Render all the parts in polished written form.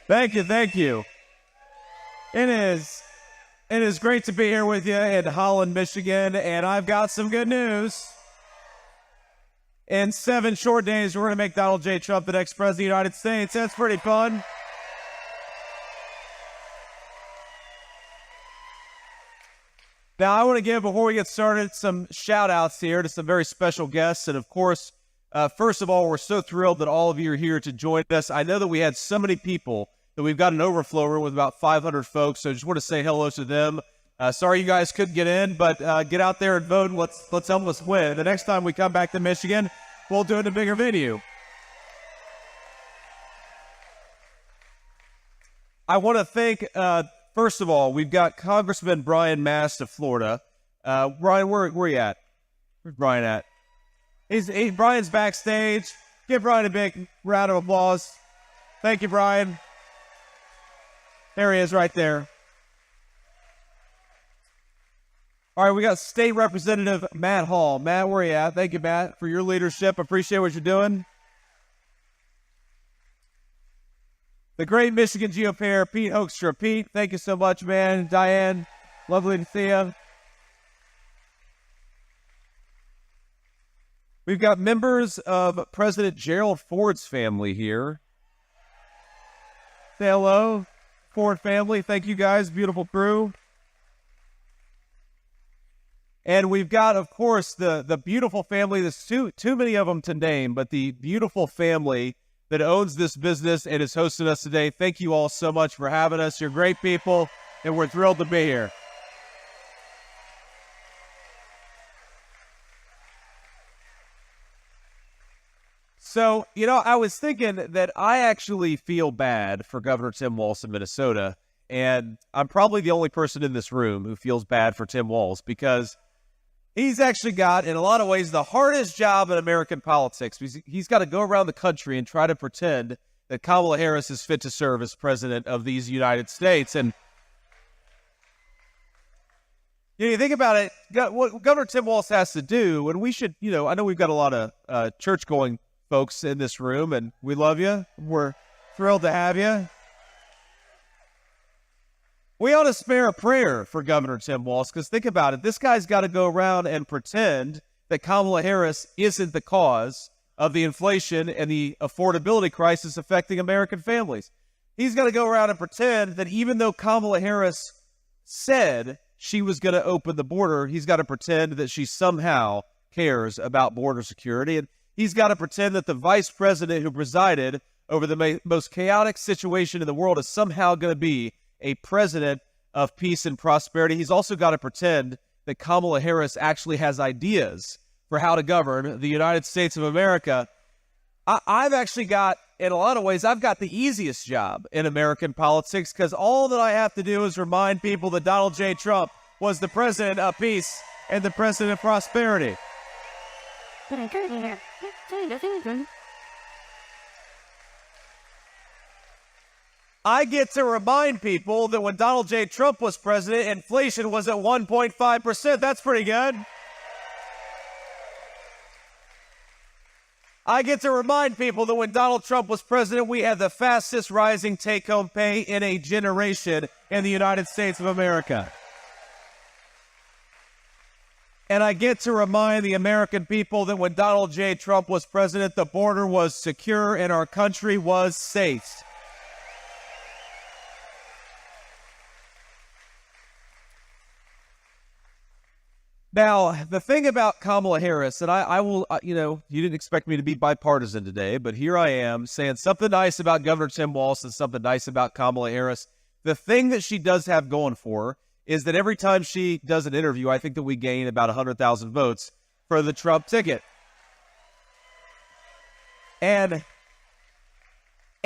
Thank you, thank you. It is great to be here with you in Holland, Michigan, and I've got some good news. In 7 short days, we're going to make Donald J. Trump the next president of the United States. That's pretty fun. Now, I want to give, before we get started, some shout-outs here to some very special guests. And, of course, first of all, we're so thrilled that all of you are here to join us. I know that we had so many people that we've got an overflow room with about 500 folks, so I just want to say hello to them. Sorry you guys couldn't get in, but get out there and vote, and let's help us win. The next time we come back to Michigan, we'll do it in a bigger venue. I want to thank, first of all, we've got Congressman Brian Mast of Florida. Brian, where are you at? Where's Brian at? Brian's backstage. Give Brian a big round of applause. Thank you, Brian. There he is right there. All right, we got State Representative Matt Hall. Matt, where are you at? Thank you, Matt, for your leadership. Appreciate what you're doing. The great Michigan GOP, Pete Hoekstra. Pete, thank you so much, man. Diane, lovely to see you. We've got members of President Gerald Ford's family here. Say hello, Ford family. Thank you guys, beautiful crew. And we've got, of course, the beautiful family. There's too many of them to name, but the beautiful family that owns this business and is hosting us today. Thank you all so much for having us. You're great people, and we're thrilled to be here. So, I was thinking that I actually feel bad for Governor Tim Walz in Minnesota, and I'm probably the only person in this room who feels bad for Tim Walz because he's actually got, in a lot of ways, the hardest job in American politics. He's got to go around the country and try to pretend that Kamala Harris is fit to serve as president of these United States. And you think about it, what Governor Tim Walz has to do, and we should, I know we've got a lot of church-going folks in this room, and we love you. We're thrilled to have you. We ought to spare a prayer for Governor Tim Walz, because think about it. This guy's got to go around and pretend that Kamala Harris isn't the cause of the inflation and the affordability crisis affecting American families. He's got to go around and pretend that even though Kamala Harris said she was going to open the border, he's got to pretend that she somehow cares about border security. And he's got to pretend that the vice president who presided over the most chaotic situation in the world is somehow going to be a president of peace and prosperity. He's also got to pretend that Kamala Harris actually has ideas for how to govern the United States of America. I've actually got, in a lot of ways, I've got the easiest job in American politics because all that I have to do is remind people that Donald J. Trump was the president of peace and the president of prosperity. I get to remind people that when Donald J. Trump was president, inflation was at 1.5%. That's pretty good. I get to remind people that when Donald Trump was president, we had the fastest rising take-home pay in a generation in the United States of America. And I get to remind the American people that when Donald J. Trump was president, the border was secure and our country was safe. Now, the thing about Kamala Harris, and I will, you didn't expect me to be bipartisan today, but here I am saying something nice about Governor Tim Walz and something nice about Kamala Harris. The thing that she does have going for her is that every time she does an interview, I think that we gain about 100,000 votes for the Trump ticket. And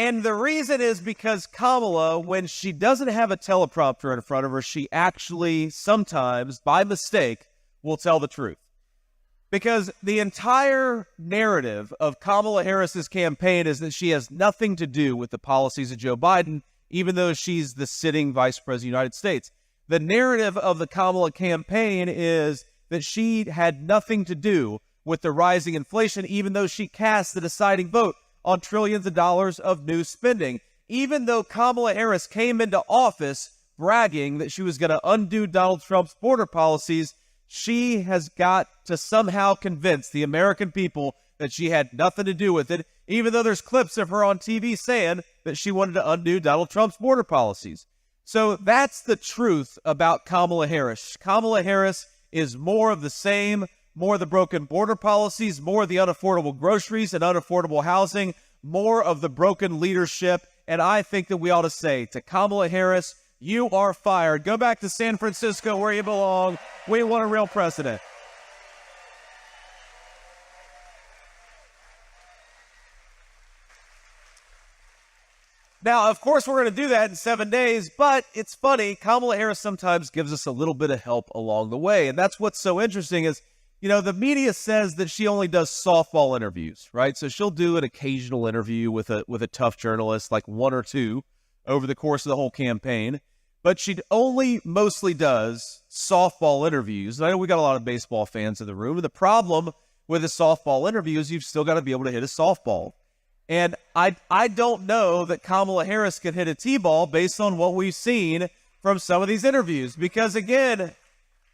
And the reason is because Kamala, when she doesn't have a teleprompter in front of her, she actually sometimes, by mistake, will tell the truth. Because the entire narrative of Kamala Harris's campaign is that she has nothing to do with the policies of Joe Biden, even though she's the sitting vice president of the United States. The narrative of the Kamala campaign is that she had nothing to do with the rising inflation, even though she cast the deciding vote on trillions of dollars of new spending. Even though Kamala Harris came into office bragging that she was going to undo Donald Trump's border policies, she has got to somehow convince the American people that she had nothing to do with it, even though there's clips of her on TV saying that she wanted to undo Donald Trump's border policies. So that's the truth about Kamala Harris. Kamala Harris is more of the same, more of the broken border policies, more of the unaffordable groceries and unaffordable housing, more of the broken leadership. And I think that we ought to say to Kamala Harris, you are fired. Go back to San Francisco where you belong. We want a real president. Now, of course, we're going to do that in 7 days, but it's funny. Kamala Harris sometimes gives us a little bit of help along the way. And that's what's so interesting is, you know, the media says that she only does softball interviews, right? So she'll do an occasional interview with a tough journalist, like one or two over the course of the whole campaign. But she only mostly does softball interviews. And I know we got a lot of baseball fans in the room. And the problem with a softball interview is you've still got to be able to hit a softball. And I don't know that Kamala Harris can hit a T-ball based on what we've seen from some of these interviews. Because, again,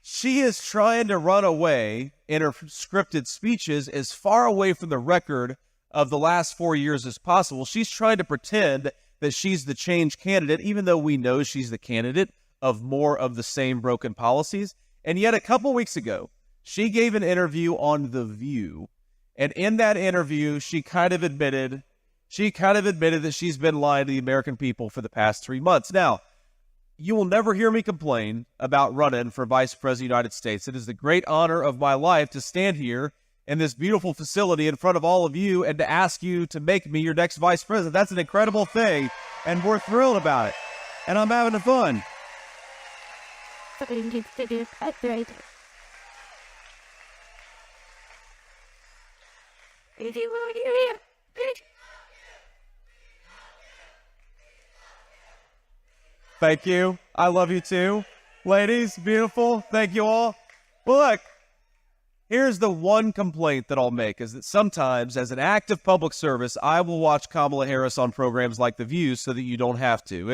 she is trying to run away in her scripted speeches as far away from the record of the last 4 years as possible. She's trying to pretend that she's the change candidate, even though we know she's the candidate of more of the same broken policies. And yet a couple weeks ago, she gave an interview on The View. And in that interview, she kind of admitted that she's been lying to the American people for the past 3 months. Now, you will never hear me complain about running for Vice President of the United States. It is the great honor of my life to stand here in this beautiful facility in front of all of you and to ask you to make me your next Vice President. That's an incredible thing, and we're thrilled about it. And I'm having fun. Thank you. I love you too. Ladies, beautiful. Thank you all. Well, look, here's the one complaint that I'll make is that sometimes as an act of public service, I will watch Kamala Harris on programs like The View so that you don't have to.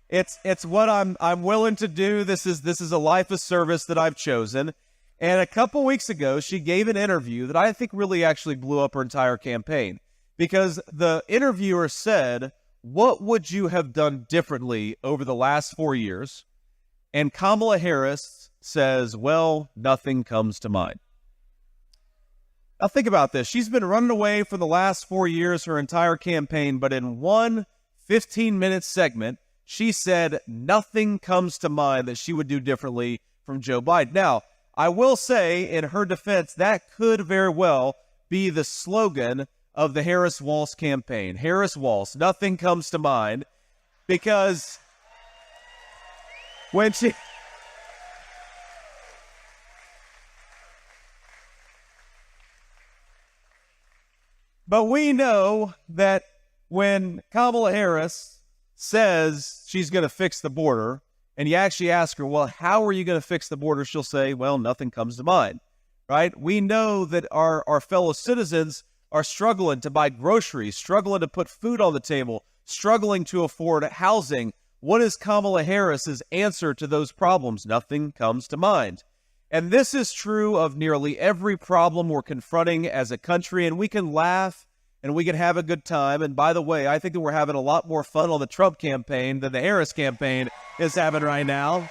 It's what I'm willing to do. This is a life of service that I've chosen. And a couple weeks ago, she gave an interview that I think really actually blew up her entire campaign because the interviewer said, what would you have done differently over the last 4 years? And Kamala Harris says, well, nothing comes to mind. Now think about this. She's been running away for the last 4 years, her entire campaign, but in one 15-minute segment, she said nothing comes to mind that she would do differently from Joe Biden. Now, I will say, in her defense, that could very well be the slogan of the Harris-Walz campaign. Harris-Walz, nothing comes to mind, because when she... But we know that when Kamala Harris says she's going to fix the border, and you actually ask her, well, how are you going to fix the border? She'll say, well, nothing comes to mind, right? We know that our fellow citizens are struggling to buy groceries, struggling to put food on the table, struggling to afford housing. What is Kamala Harris's answer to those problems? Nothing comes to mind. And this is true of nearly every problem we're confronting as a country, and we can laugh and we can have a good time. And by the way, I think that we're having a lot more fun on the Trump campaign than the Harris campaign is having right now.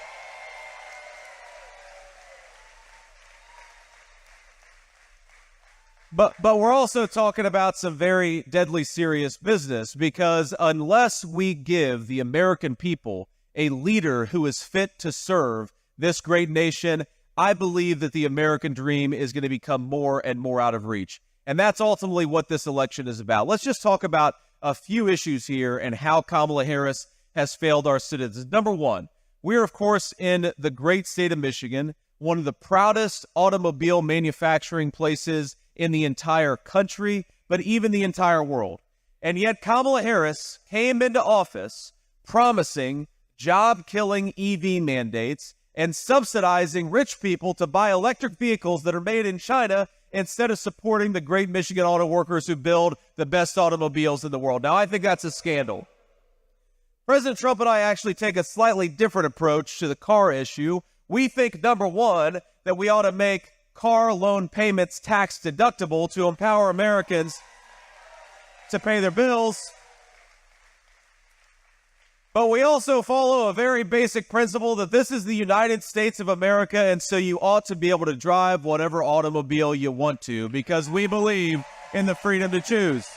But we're also talking about some very deadly serious business, because unless we give the American people a leader who is fit to serve this great nation, I believe that the American dream is going to become more and more out of reach. And that's ultimately what this election is about. Let's just talk about a few issues here and how Kamala Harris has failed our citizens. Number one, we're, of course, in the great state of Michigan, one of the proudest automobile manufacturing places in the entire country, but even the entire world. And yet Kamala Harris came into office promising job-killing EV mandates and subsidizing rich people to buy electric vehicles that are made in China instead of supporting the great Michigan auto workers who build the best automobiles in the world. Now, I think that's a scandal. President Trump and I actually take a slightly different approach to the car issue. We think, number one, that we ought to make car loan payments tax deductible to empower Americans to pay their bills. But we also follow a very basic principle that this is the United States of America, and so you ought to be able to drive whatever automobile you want to, because we believe in the freedom to choose.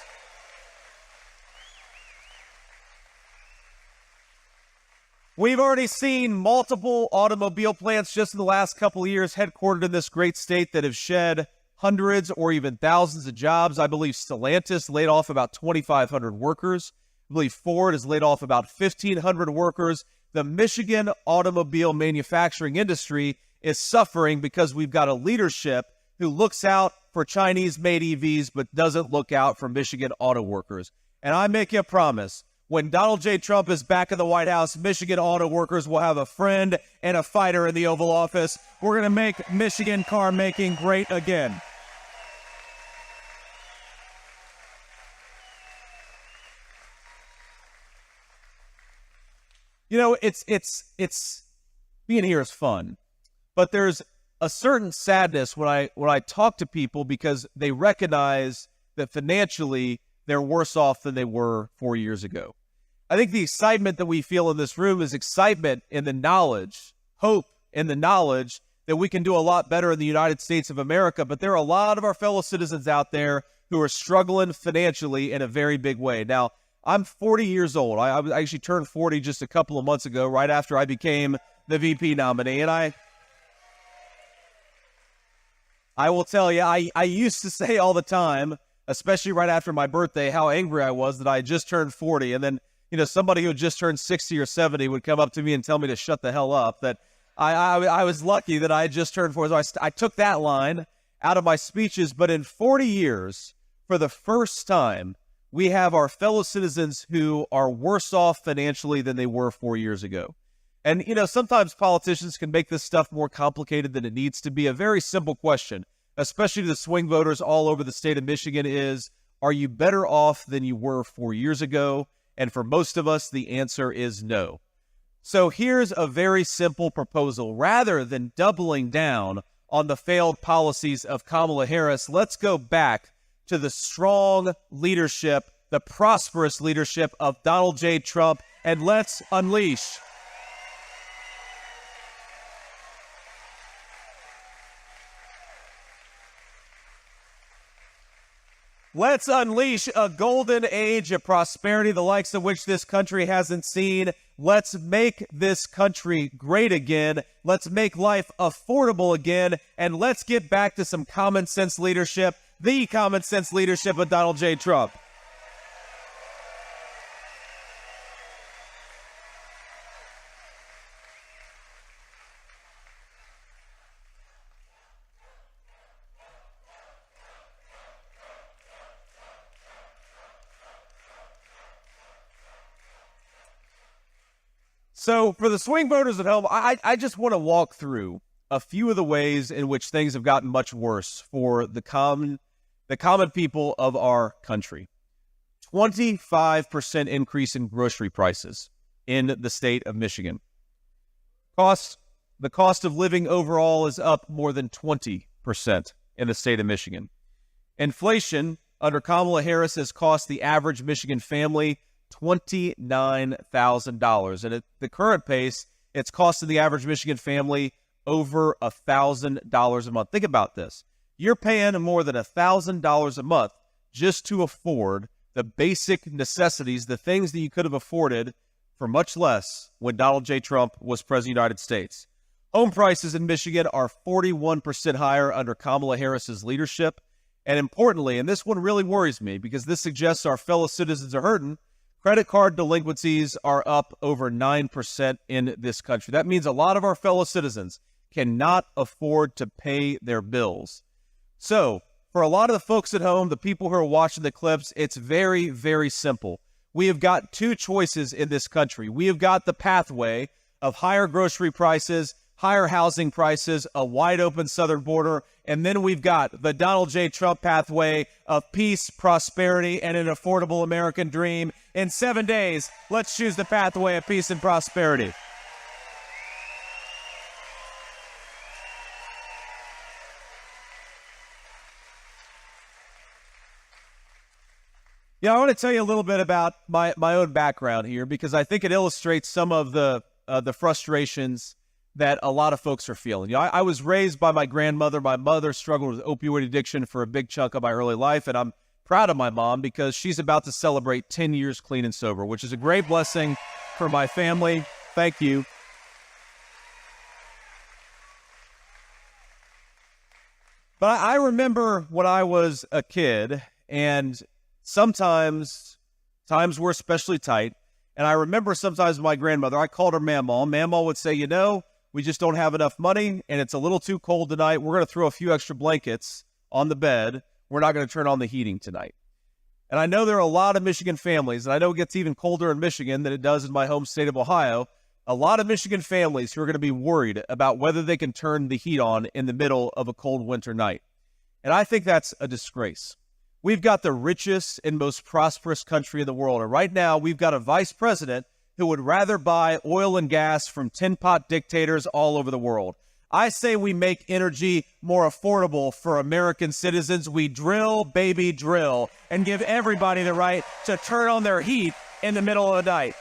We've already seen multiple automobile plants just in the last couple of years headquartered in this great state that have shed hundreds or even thousands of jobs. I believe Stellantis laid off about 2,500 workers. I believe Ford has laid off about 1,500 workers. The Michigan automobile manufacturing industry is suffering because we've got a leadership who looks out for Chinese-made EVs but doesn't look out for Michigan auto workers. And I make you a promise, when Donald J. Trump is back in the White House, Michigan auto workers will have a friend and a fighter in the Oval Office. We're going to make Michigan car making great again. You know, it's being here is fun, but there's a certain sadness when I talk to people because they recognize that financially they're worse off than they were 4 years ago. I think the excitement that we feel in this room is excitement in the knowledge, hope in the knowledge that we can do a lot better in the United States of America, but there are a lot of our fellow citizens out there who are struggling financially in a very big way. Now, I'm 40 years old. I actually turned 40 just a couple of months ago, right after I became the VP nominee. And I will tell you, I used to say all the time, especially right after my birthday, how angry I was that I had just turned 40. And then, you know, somebody who had just turned 60 or 70 would come up to me and tell me to shut the hell up. That I was lucky that I had just turned 40. So I took that line out of my speeches. But in 40 years, for the first time, we have our fellow citizens who are worse off financially than they were 4 years ago. And, you know, sometimes politicians can make this stuff more complicated than it needs to be. A very simple question, especially to the swing voters all over the state of Michigan, is, are you better off than you were 4 years ago? And for most of us, the answer is no. So here's a very simple proposal. Rather than doubling down on the failed policies of Kamala Harris, let's go back to the strong leadership, the prosperous leadership of Donald J. Trump, and let's unleash. Let's unleash a golden age of prosperity, the likes of which this country hasn't seen. Let's make this country great again. Let's make life affordable again, and let's get back to some common sense leadership, the common sense leadership of Donald J. Trump. So for the swing voters at home, I just want to walk through a few of the ways in which things have gotten much worse for the common people of our country. 25% increase in grocery prices in the state of Michigan. The cost of living overall is up more than 20% in the state of Michigan. Inflation under Kamala Harris has cost the average Michigan family $29,000. And at the current pace, it's costing the average Michigan family over $1,000 a month. Think about this. You're paying more than $1,000 a month just to afford the basic necessities, the things that you could have afforded for much less when Donald J. Trump was president of the United States. Home prices in Michigan are 41% higher under Kamala Harris's leadership. And importantly, and this one really worries me because this suggests our fellow citizens are hurting, credit card delinquencies are up over 9% in this country. That means a lot of our fellow citizens cannot afford to pay their bills. So, for a lot of the folks at home, the people who are watching the clips, it's very, very simple. We have got two choices in this country. We have got the pathway of higher grocery prices, higher housing prices, a wide open southern border, and then we've got the Donald J. Trump pathway of peace, prosperity, and an affordable American dream. In 7 days, let's choose the pathway of peace and prosperity. Yeah, I want to tell you a little bit about my own background here because I think it illustrates some of the frustrations that a lot of folks are feeling. I was raised by my grandmother. My mother struggled with opioid addiction for a big chunk of my early life, and I'm proud of my mom because she's about to celebrate 10 years clean and sober, which is a great blessing for my family. Thank you. But I remember when I was a kid, and sometimes times were especially tight. And I remember sometimes my grandmother, I called her Mamaw. Mamaw would say, we just don't have enough money and it's a little too cold tonight. We're going to throw a few extra blankets on the bed. We're not going to turn on the heating tonight. And I know there are a lot of Michigan families, and I know it gets even colder in Michigan than it does in my home state of Ohio. A lot of Michigan families who are going to be worried about whether they can turn the heat on in the middle of a cold winter night. And I think that's a disgrace. We've got the richest and most prosperous country in the world. And right now, we've got a vice president who would rather buy oil and gas from tin pot dictators all over the world. I say we make energy more affordable for American citizens. We drill, baby, drill, and give everybody the right to turn on their heat in the middle of the night.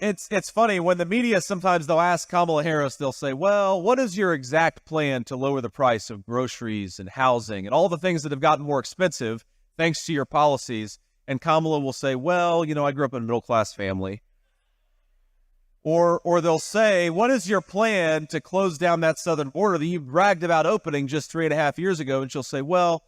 It's funny when the media sometimes they'll ask Kamala Harris, they'll say, well, what is your exact plan to lower the price of groceries and housing and all the things that have gotten more expensive thanks to your policies? And Kamala will say, well, I grew up in a middle-class family. Or they'll say, what is your plan to close down that southern border that you bragged about opening just 3.5 years ago? And she'll say, well,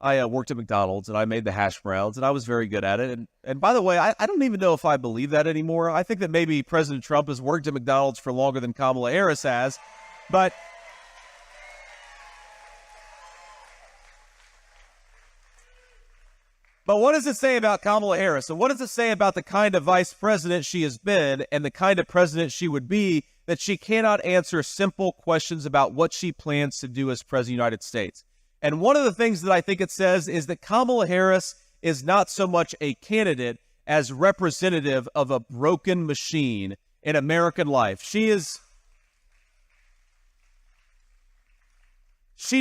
I worked at McDonald's and I made the hash browns and I was very good at it. And by the way, I don't even know if I believe that anymore. I think that maybe President Trump has worked at McDonald's for longer than Kamala Harris has. But what does it say about Kamala Harris? And what does it say about the kind of vice president she has been and the kind of president she would be that she cannot answer simple questions about what she plans to do as president of the United States? And one of the things that I think it says is that Kamala Harris is not so much a candidate as representative of a broken machine in American life. She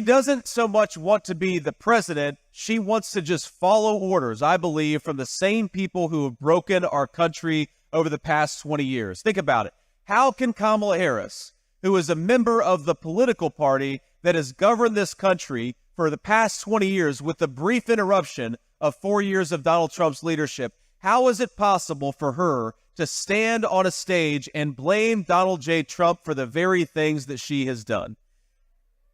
doesn't so much want to be the president. She wants to just follow orders, I believe, from the same people who have broken our country over the past 20 years. Think about it. How can Kamala Harris, who is a member of the political party that has governed this country for the past 20 years with the brief interruption of 4 years of Donald Trump's leadership, how is it possible for her to stand on a stage and blame Donald J. Trump for the very things that she has done?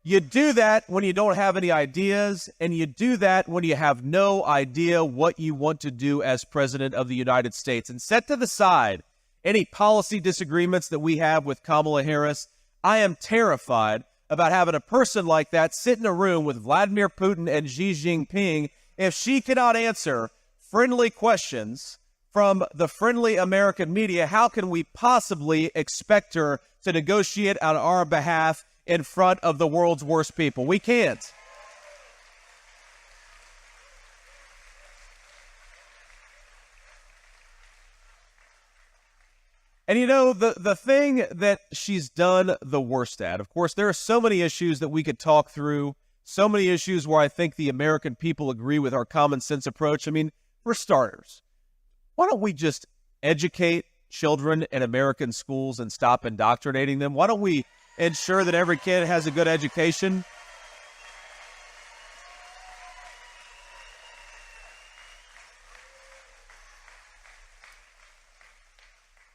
You do that when you don't have any ideas, and you do that when you have no idea what you want to do as president of the United States. And set to the side any policy disagreements that we have with Kamala Harris. I am terrified about having a person like that sit in a room with Vladimir Putin and Xi Jinping if she cannot answer friendly questions from the friendly American media. How can we possibly expect her to negotiate on our behalf in front of the world's worst people? We can't. And the thing that she's done the worst at, of course, there are so many issues that we could talk through, so many issues where I think the American people agree with our common sense approach. I mean, for starters, why don't we just educate children in American schools and stop indoctrinating them? Why don't we ensure that every kid has a good education?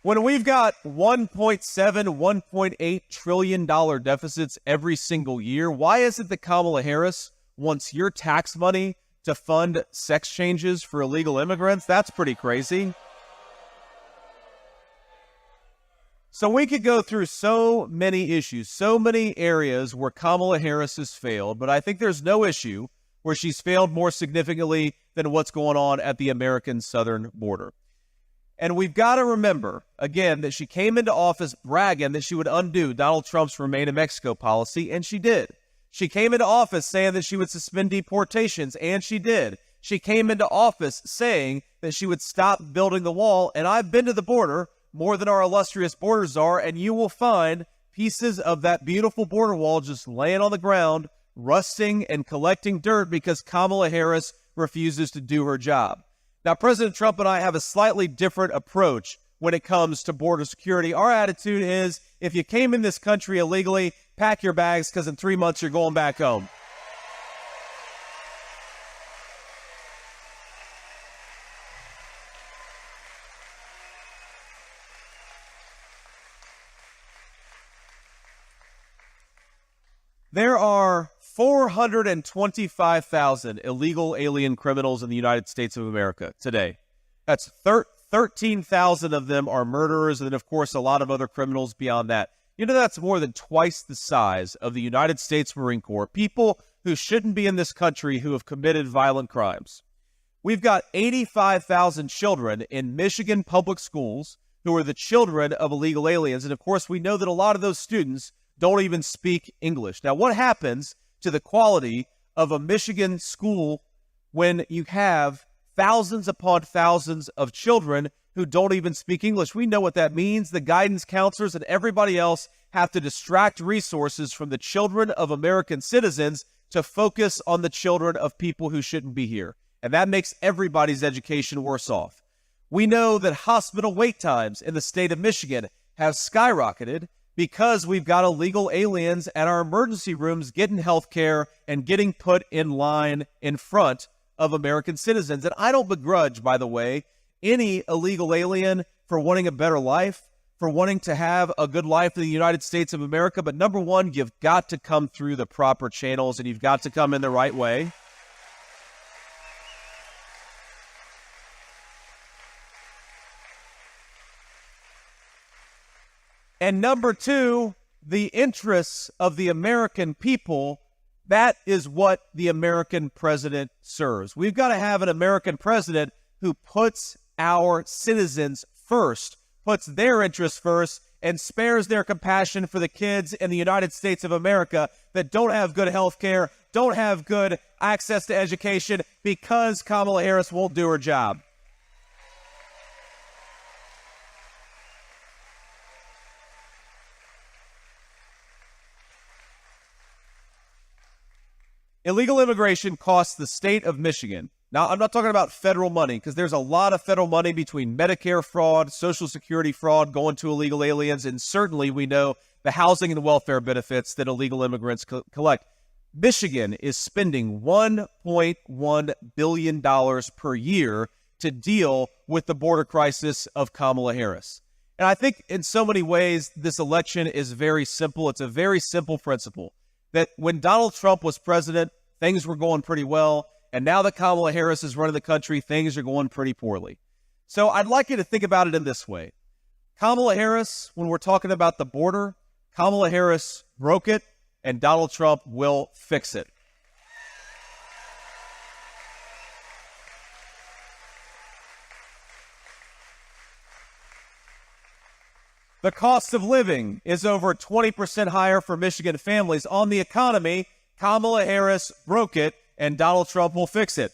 When we've got $1.7, $1.8 trillion deficits every single year, why is it that Kamala Harris wants your tax money to fund sex changes for illegal immigrants? That's pretty crazy. So we could go through so many issues, so many areas where Kamala Harris has failed, but I think there's no issue where she's failed more significantly than what's going on at the American southern border. And we've got to remember, again, that she came into office bragging that she would undo Donald Trump's Remain in Mexico policy, and she did. She came into office saying that she would suspend deportations, and she did. She came into office saying that she would stop building the wall, and I've been to the border more than our illustrious border czar, and you will find pieces of that beautiful border wall just laying on the ground, rusting and collecting dirt because Kamala Harris refuses to do her job. Now, President Trump and I have a slightly different approach when it comes to border security. Our attitude is, if you came in this country illegally, pack your bags because in 3 months you're going back home. There are 425,000 illegal alien criminals in the United States of America today. That's 13,000 of them are murderers, and then, of course, a lot of other criminals beyond that. You know, that's more than twice the size of the United States Marine Corps, people who shouldn't be in this country who have committed violent crimes. We've got 85,000 children in Michigan public schools who are the children of illegal aliens, and, of course, we know that a lot of those students don't even speak English. Now, what happens to the quality of a Michigan school when you have thousands upon thousands of children who don't even speak English? We know what that means. The guidance counselors and everybody else have to distract resources from the children of American citizens to focus on the children of people who shouldn't be here. And that makes everybody's education worse off. We know that hospital wait times in the state of Michigan have skyrocketed because we've got illegal aliens at our emergency rooms getting health care and getting put in line in front of American citizens. And I don't begrudge, by the way, any illegal alien for wanting a better life, for wanting to have a good life in the United States of America. But number one, you've got to come through the proper channels and you've got to come in the right way. And number two, the interests of the American people, that is what the American president serves. We've got to have an American president who puts our citizens first, puts their interests first, and spares their compassion for the kids in the United States of America that don't have good health care, don't have good access to education because Kamala Harris won't do her job. Illegal immigration costs the state of Michigan. Now, I'm not talking about federal money because there's a lot of federal money between Medicare fraud, Social Security fraud going to illegal aliens, and certainly we know the housing and welfare benefits that illegal immigrants collect. Michigan is spending $1.1 billion per year to deal with the border crisis of Kamala Harris. And I think in so many ways, this election is very simple. It's a very simple principle that when Donald Trump was president, things were going pretty well. And now that Kamala Harris is running the country, things are going pretty poorly. So I'd like you to think about it in this way. Kamala Harris, when we're talking about the border, Kamala Harris broke it, and Donald Trump will fix it. The cost of living is over 20% higher for Michigan families. On the economy, Kamala Harris broke it, and Donald Trump will fix it.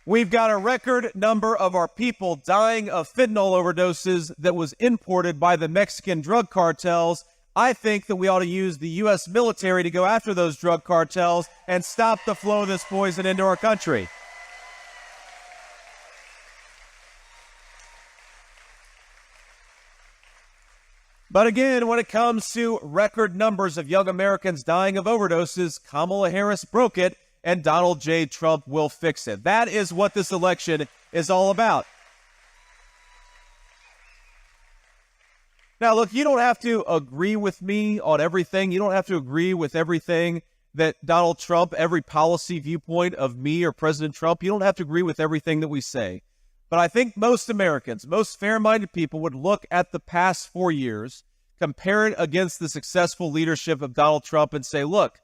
We've got a record number of our people dying of fentanyl overdoses that was imported by the Mexican drug cartels. I think that we ought to use the U.S. military to go after those drug cartels and stop the flow of this poison into our country. But again, when it comes to record numbers of young Americans dying of overdoses, Kamala Harris broke it, and Donald J. Trump will fix it. That is what this election is all about. Now, look, you don't have to agree with me on everything. You don't have to agree with everything that Donald Trump, every policy viewpoint of me or President Trump. You don't have to agree with everything that we say. But I think most Americans, most fair-minded people would look at the past 4 years, compare it against the successful leadership of Donald Trump and say, look,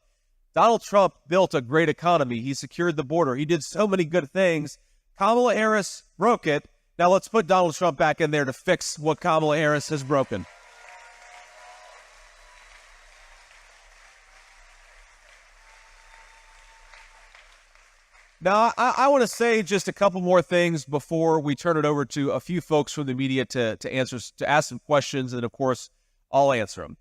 Donald Trump built a great economy. He secured the border. He did so many good things. Kamala Harris broke it. Now let's put Donald Trump back in there to fix what Kamala Harris has broken. Now, I want to say just a couple more things before we turn it over to a few folks from the media to ask some questions, and of course, I'll answer them.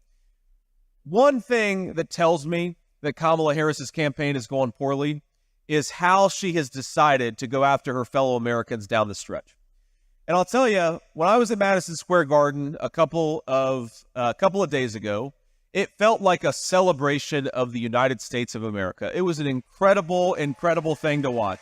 One thing that tells me that Kamala Harris's campaign is going poorly is how she has decided to go after her fellow Americans down the stretch. And I'll tell you, when I was at Madison Square Garden a couple of days ago, it felt like a celebration of the United States of America. It was an incredible, incredible thing to watch.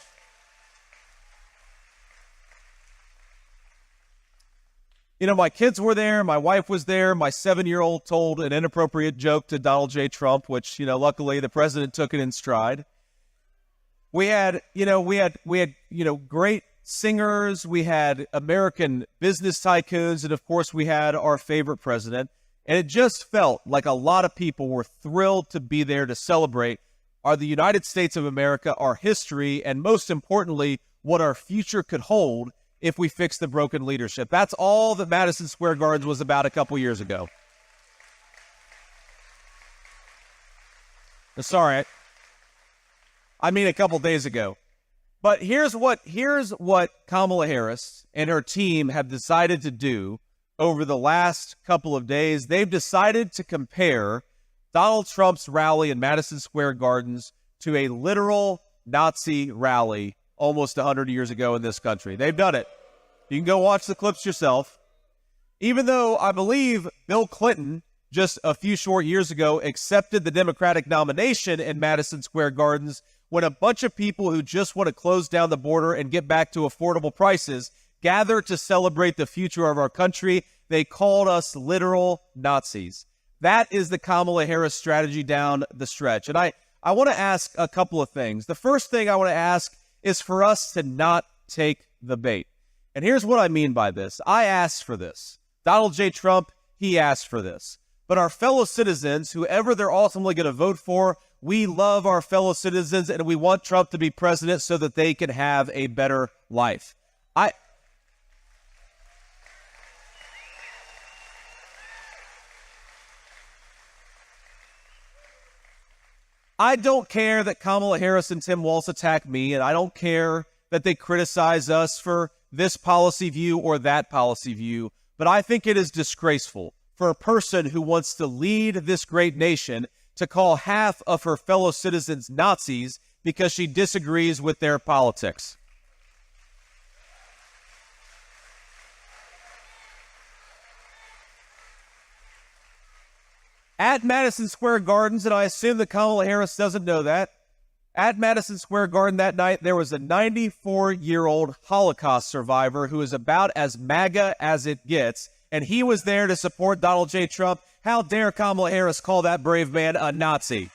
You know, my kids were there. My wife was there. My 7-year-old told an inappropriate joke to Donald J. Trump, which, luckily the president took it in stride. We had great singers. We had American business tycoons. And of course, we had our favorite president. And it just felt like a lot of people were thrilled to be there to celebrate the United States of America, our history, and most importantly, what our future could hold if we fix the broken leadership. That's all that Madison Square Garden was about a couple years ago. Sorry, I mean a couple days ago. But here's what Kamala Harris and her team have decided to do over the last couple of days. They've decided to compare Donald Trump's rally in Madison Square Gardens to a literal Nazi rally almost 100 years ago in this country. They've done it. You can go watch the clips yourself. Even though I believe Bill Clinton, just a few short years ago, accepted the Democratic nomination in Madison Square Gardens when a bunch of people who just want to close down the border and get back to affordable prices gather to celebrate the future of our country, they called us literal Nazis. That is the Kamala Harris strategy down the stretch. And I want to ask a couple of things. The first thing I want to ask is for us to not take the bait. And here's what I mean by this. I asked for this. Donald J. Trump, he asked for this. But our fellow citizens, whoever they're ultimately going to vote for, we love our fellow citizens and we want Trump to be president so that they can have a better life. I don't care that Kamala Harris and Tim Walz attack me, and I don't care that they criticize us for this policy view or that policy view, but I think it is disgraceful for a person who wants to lead this great nation to call half of her fellow citizens Nazis because she disagrees with their politics. At Madison Square Gardens, and I assume that Kamala Harris doesn't know that, at Madison Square Garden that night, there was a 94-year-old Holocaust survivor who is about as MAGA as it gets, and he was there to support Donald J. Trump. How dare Kamala Harris call that brave man a Nazi?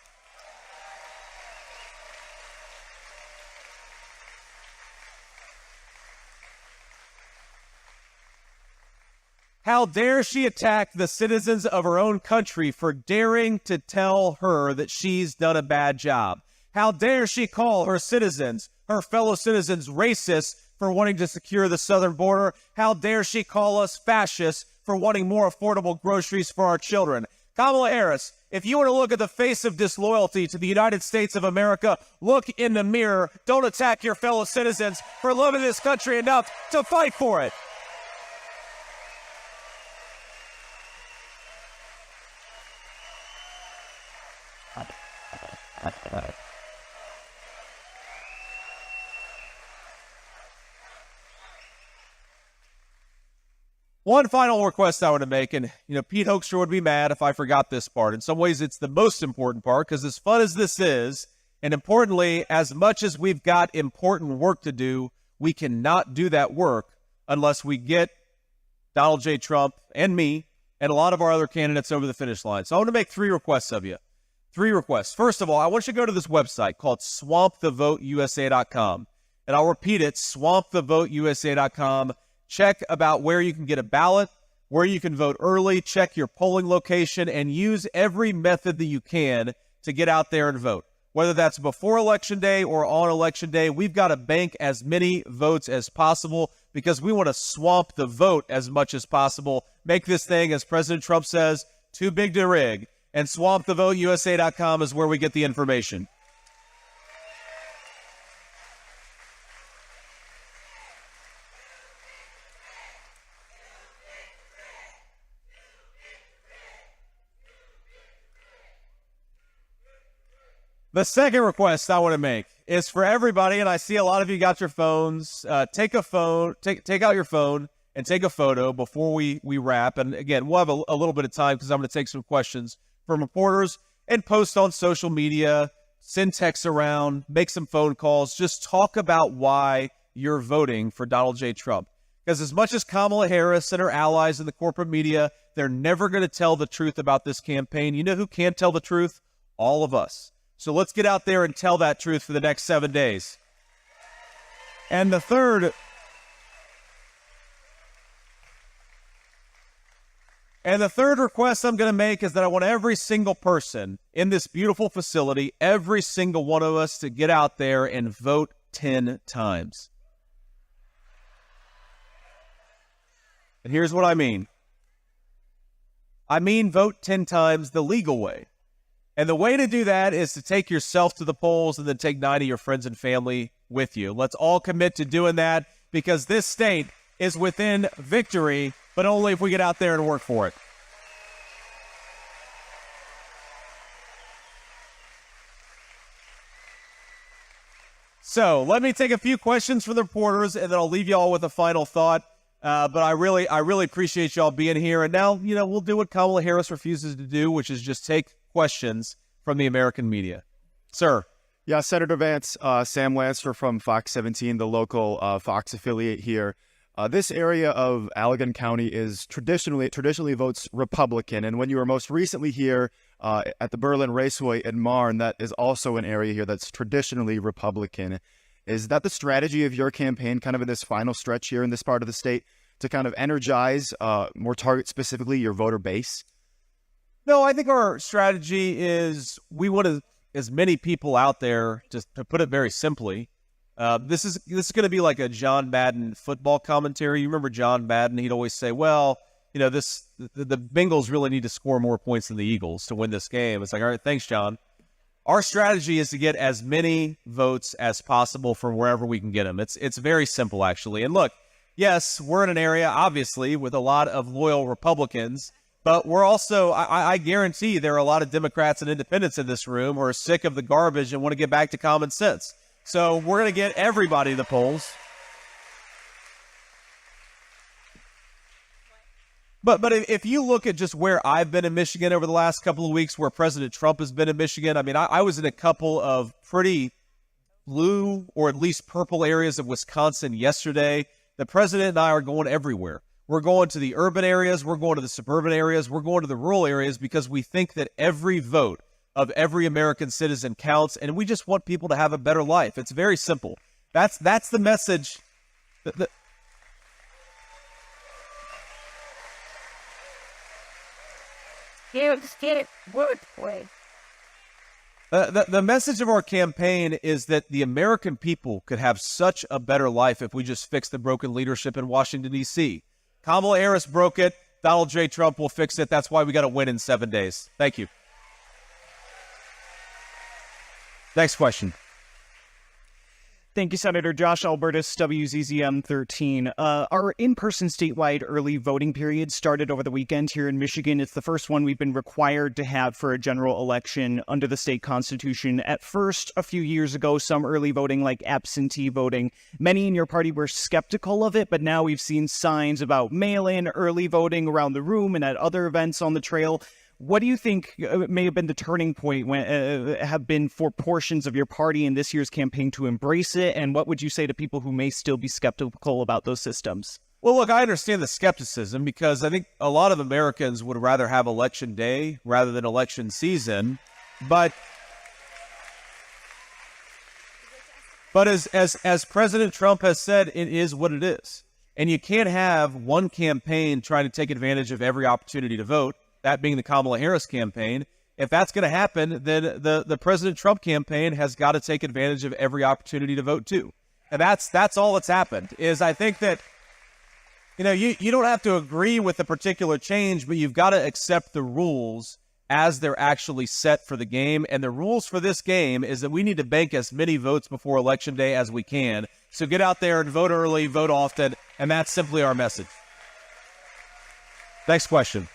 How dare she attack the citizens of her own country for daring to tell her that she's done a bad job? How dare she call her citizens, her fellow citizens, racist for wanting to secure the southern border? How dare she call us fascists for wanting more affordable groceries for our children? Kamala Harris, if you want to look at the face of disloyalty to the United States of America, look in the mirror. Don't attack your fellow citizens for loving this country enough to fight for it. One final request I want to make, and Pete Hoekstra would be mad if I forgot this part. In some ways, it's the most important part, because as fun as this is, And importantly, as much as we've got important work to do, we cannot do that work unless we get Donald J. Trump and me and a lot of our other candidates over the finish line. So I want to make 3 requests of you. 3 requests. First of all, I want you to go to this website called swampthevoteusa.com. And I'll repeat it, swampthevoteusa.com. Check about where you can get a ballot, where you can vote early, check your polling location, and use every method that you can to get out there and vote. Whether that's before Election Day or on Election Day, we've got to bank as many votes as possible because we want to swamp the vote as much as possible. Make this thing, as President Trump says, too big to rig. And swampthevoteusa.com is where we get the information. The second request I want to make is for everybody, and I see a lot of you got your phones. Take out your phone and take a photo before we wrap. And again, we'll have a little bit of time because I'm going to take some questions from reporters and post on social media, send texts around, make some phone calls. Just talk about why you're voting for Donald J. Trump. Because as much as Kamala Harris and her allies in the corporate media, they're never going to tell the truth about this campaign. You know who can't tell the truth? All of us. So let's get out there and tell that truth for the next 7 days. And the third request I'm going to make is that I want every single person in this beautiful facility, every single one of us, to get out there and vote 10 times. And here's what I mean. I mean vote 10 times the legal way. And the way to do that is to take yourself to the polls and then take 9 of your friends and family with you. Let's all commit to doing that because this state is within victory, but only if we get out there and work for it. So let me take a few questions from the reporters, and then I'll leave you all with a final thought. But I really appreciate y'all being here. And now, we'll do what Kamala Harris refuses to do, which is just take questions from the American media. Sir. Yeah, Senator Vance, Sam Lancer from Fox 17, the local Fox affiliate here. This area of Allegan County is traditionally votes Republican. And when you were most recently here at the Berlin Raceway in Marne, that is also an area here that's traditionally Republican. Is that the strategy of your campaign kind of in this final stretch here in this part of the state to kind of energize, more target specifically, your voter base? No, I think our strategy is we want as many people out there, just to put it very simply. This is going to be like a John Madden football commentary. You remember John Madden? He'd always say, well, the Bengals really need to score more points than the Eagles to win this game. It's like, all right, thanks, John. Our strategy is to get as many votes as possible from wherever we can get them. It's very simple, actually. And look, yes, we're in an area, obviously, with a lot of loyal Republicans, but we're also, I guarantee there are a lot of Democrats and independents in this room who are sick of the garbage and want to get back to common sense. So we're going to get everybody to the polls. But if you look at just where I've been in Michigan over the last couple of weeks, where President Trump has been in Michigan, I mean, I was in a couple of pretty blue or at least purple areas of Wisconsin yesterday. The president and I are going everywhere. We're going to the urban areas. We're going to the suburban areas. We're going to the rural areas because we think that every vote of every American citizen counts, and we just want people to have a better life. It's very simple. That's the message. The message of our campaign is that the American people could have such a better life if we just fix the broken leadership in Washington, D.C. Kamala Harris broke it. Donald J. Trump will fix it. That's why we got to win in 7 days. Thank you. Next question. Thank you, Senator Josh Albertus, WZZM 13. Our in-person statewide early voting period started over the weekend here in Michigan. It's the first one we've been required to have for a general election under the state constitution. At first, a few years ago, some early voting like absentee voting, many in your party were skeptical of it, but now we've seen signs about mail-in early voting around the room and at other events on the trail. What do you think may have been the turning point have been for portions of your party in this year's campaign to embrace it? And what would you say to people who may still be skeptical about those systems? Well, look, I understand the skepticism because I think a lot of Americans would rather have election day rather than election season. But as President Trump has said, it is what it is. And you can't have one campaign trying to take advantage of every opportunity to vote, that being the Kamala Harris campaign. If that's going to happen, then the President Trump campaign has got to take advantage of every opportunity to vote too. And that's all that's happened, is I think that, you don't have to agree with the particular change, but you've got to accept the rules as they're actually set for the game. And the rules for this game is that we need to bank as many votes before Election Day as we can. So get out there and vote early, vote often, and that's simply our message. Next question.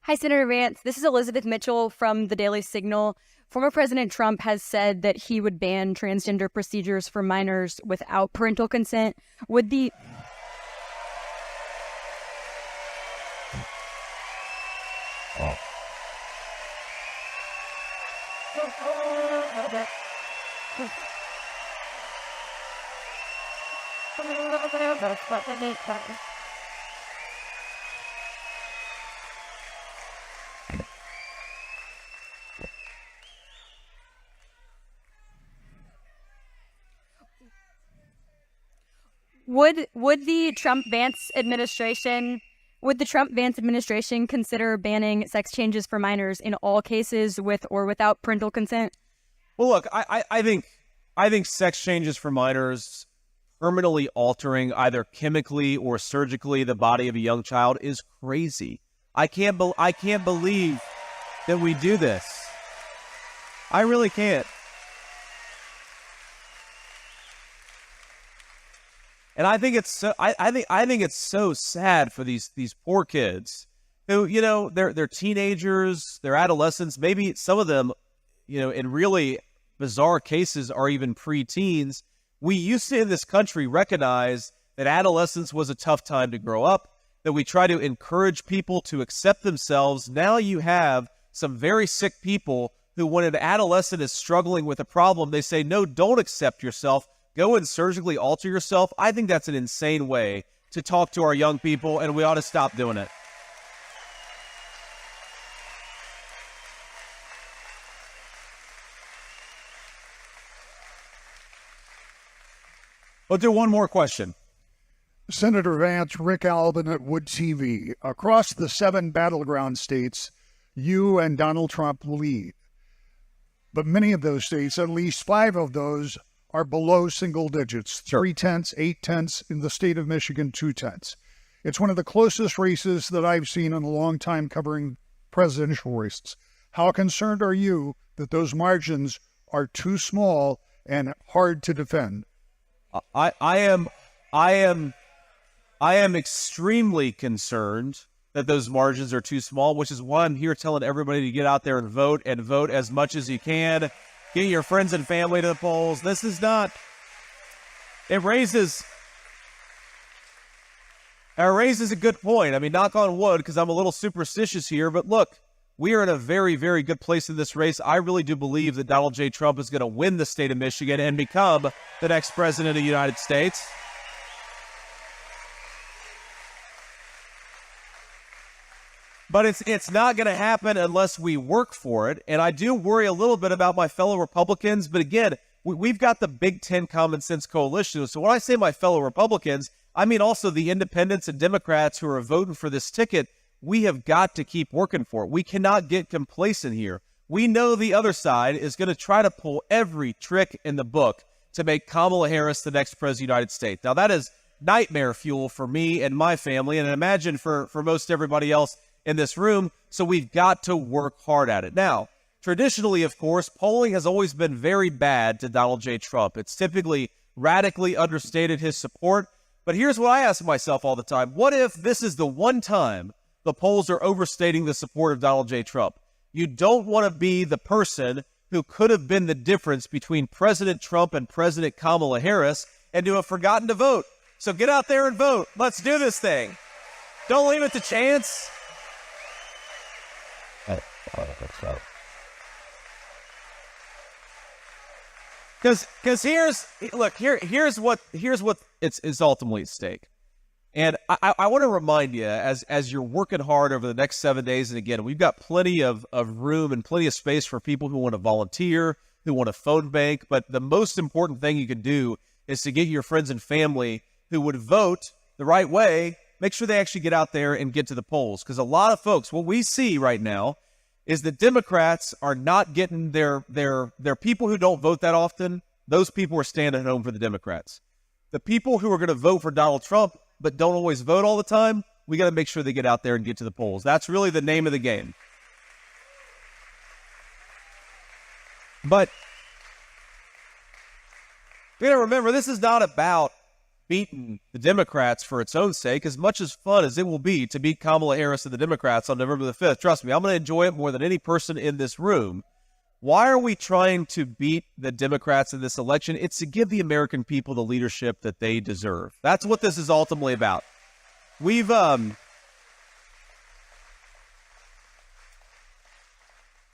Hi, Senator Vance. This is Elizabeth Mitchell from the Daily Signal. Former President Trump has said that he would ban transgender procedures for minors without parental consent. Would the... Would the Trump-Vance administration consider banning sex changes for minors in all cases with or without parental consent? Well, look, I think sex changes for minors, permanently altering either chemically or surgically the body of a young child, is crazy. I can't believe that we do this. I really can't. And I think it's so. I think it's so sad for these poor kids who, they're teenagers, they're adolescents. Maybe some of them, in really bizarre cases, are even preteens. We used to in this country recognize that adolescence was a tough time to grow up. That we try to encourage people to accept themselves. Now you have some very sick people who, when an adolescent is struggling with a problem, they say, "No, don't accept yourself. Go and surgically alter yourself." I think that's an insane way to talk to our young people, and we ought to stop doing it. We'll do one more question. Senator Vance, Rick Alvin at Wood TV. Across the 7 battleground states, you and Donald Trump lead. But many of those states, at least 5 of those, are below single digits. Sure. 0.3, 0.8 in the state of Michigan, 0.2. It's one of the closest races that I've seen in a long time covering presidential races. How concerned are you that those margins are too small and hard to defend? I am extremely concerned that those margins are too small, which is why I'm here telling everybody to get out there and vote as much as you can. Get your friends and family to the polls. This is not... It raises a good point. I mean, knock on wood, because I'm a little superstitious here, but look, we are in a very, very good place in this race. I really do believe that Donald J. Trump is going to win the state of Michigan and become the next president of the United States. But it's not going to happen unless we work for it. And I do worry a little bit about my fellow Republicans. But again, we've got the Big Ten Common Sense Coalition. So when I say my fellow Republicans, I mean also the independents and Democrats who are voting for this ticket. We have got to keep working for it. We cannot get complacent here. We know the other side is going to try to pull every trick in the book to make Kamala Harris the next president of the United States. Now, that is nightmare fuel for me and my family, and I imagine for most everybody else in this room, so we've got to work hard at it. Now, traditionally, of course, polling has always been very bad to Donald J. Trump. It's typically radically understated his support, but here's what I ask myself all the time. What if this is the one time the polls are overstating the support of Donald J. Trump? You don't want to be the person who could have been the difference between President Trump and President Kamala Harris and to have forgotten to vote. So get out there and vote. Let's do this thing. Don't leave it to chance. Because here's what it's ultimately at stake. And I want to remind you, as you're working hard over the next 7 days, and again, we've got plenty of room and plenty of space for people who want to volunteer, who want to phone bank, but the most important thing you can do is to get your friends and family who would vote the right way, make sure they actually get out there and get to the polls. Because a lot of folks, what we see right now is that Democrats are not getting their people who don't vote that often, those people are standing at home for the Democrats. The people who are going to vote for Donald Trump but don't always vote all the time, we got to make sure they get out there and get to the polls. That's really the name of the game. But you got to remember, this is not about beating the Democrats for its own sake. As much as fun as it will be to beat Kamala Harris and the Democrats on November the 5th, trust me, I'm going to enjoy it more than any person in this room. Why are we trying to beat the Democrats in this election? It's to give the American people the leadership that they deserve. That's what this is ultimately about.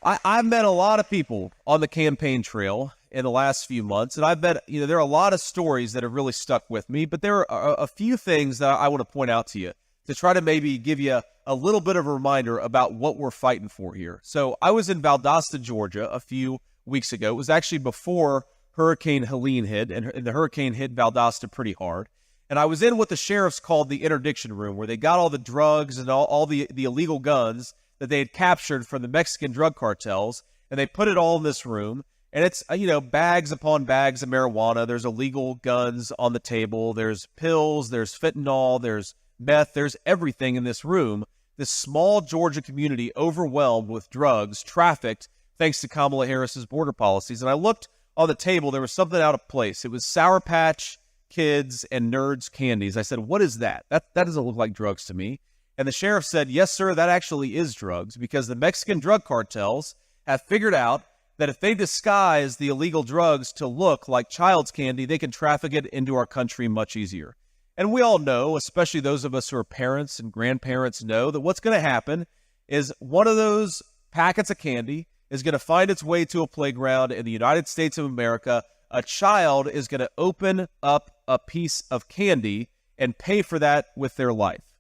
I've met a lot of people on the campaign trail in the last few months, and I've bet there are a lot of stories that have really stuck with me, but there are a few things that I want to point out to you to try to maybe give you a little bit of a reminder about what we're fighting for here. So I was in Valdosta, Georgia a few weeks ago. It was actually before Hurricane Helene hit, and the hurricane hit Valdosta pretty hard. And I was in what the sheriffs called the interdiction room, where they got all the drugs and all the illegal guns that they had captured from the Mexican drug cartels, and they put it all in this room. And it's, bags upon bags of marijuana. There's illegal guns on the table. There's pills. There's fentanyl. There's meth. There's everything in this room. This small Georgia community overwhelmed with drugs, trafficked, thanks to Kamala Harris's border policies. And I looked on the table. There was something out of place. It was Sour Patch Kids and Nerds candies. I said, what is that? That doesn't look like drugs to me. And the sheriff said, yes, sir, that actually is drugs, because the Mexican drug cartels have figured out that if they disguise the illegal drugs to look like child's candy, they can traffic it into our country much easier. And we all know, especially those of us who are parents and grandparents, know that what's going to happen is one of those packets of candy is going to find its way to a playground in the United States of America. A child is going to open up a piece of candy and pay for that with their life.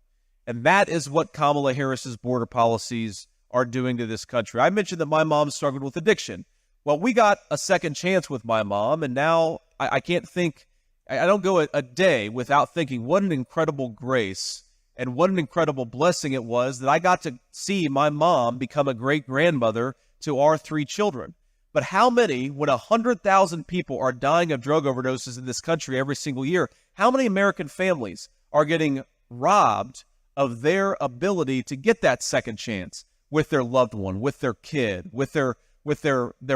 And that is what Kamala Harris's border policies are doing to this country. I mentioned that my mom struggled with addiction. Well, we got a second chance with my mom, and now I can't think, I don't go a day without thinking what an incredible grace and what an incredible blessing it was that I got to see my mom become a great-grandmother to our 3 children. But how many, when 100,000 people are dying of drug overdoses in this country every single year, how many American families are getting robbed of their ability to get that second chance with their loved one, with their kid, with their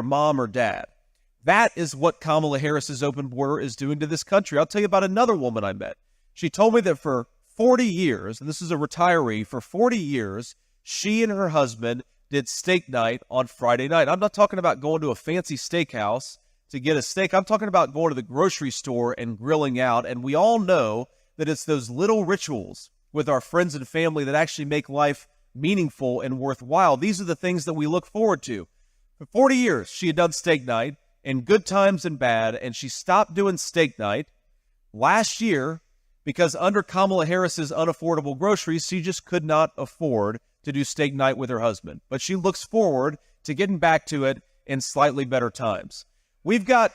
mom or dad? That is what Kamala Harris's open border is doing to this country. I'll tell you about another woman I met. She told me that for 40 years, and this is a retiree, for 40 years, she and her husband did steak night on Friday night. I'm not talking about going to a fancy steakhouse to get a steak. I'm talking about going to the grocery store and grilling out. And we all know that it's those little rituals with our friends and family that actually make life meaningful and worthwhile. These are the things that we look forward to. For 40 years, she had done steak night in good times and bad, and she stopped doing steak night last year because under Kamala Harris's unaffordable groceries, she just could not afford to do steak night with her husband. But she looks forward to getting back to it in slightly better times. We've got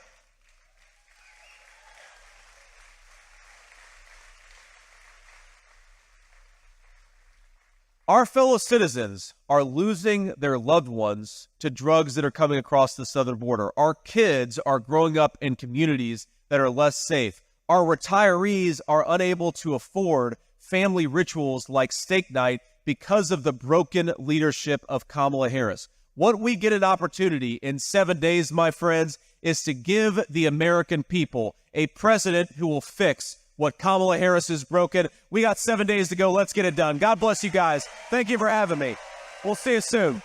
our fellow citizens are losing their loved ones to drugs that are coming across the southern border. Our kids are growing up in communities that are less safe. Our retirees are unable to afford family rituals like steak night because of the broken leadership of Kamala Harris. What we get an opportunity in 7 days, my friends, is to give the American people a president who will fix what Kamala Harris has broken. We got 7 days to go. Let's get it done. God bless you guys. Thank you for having me. We'll see you soon.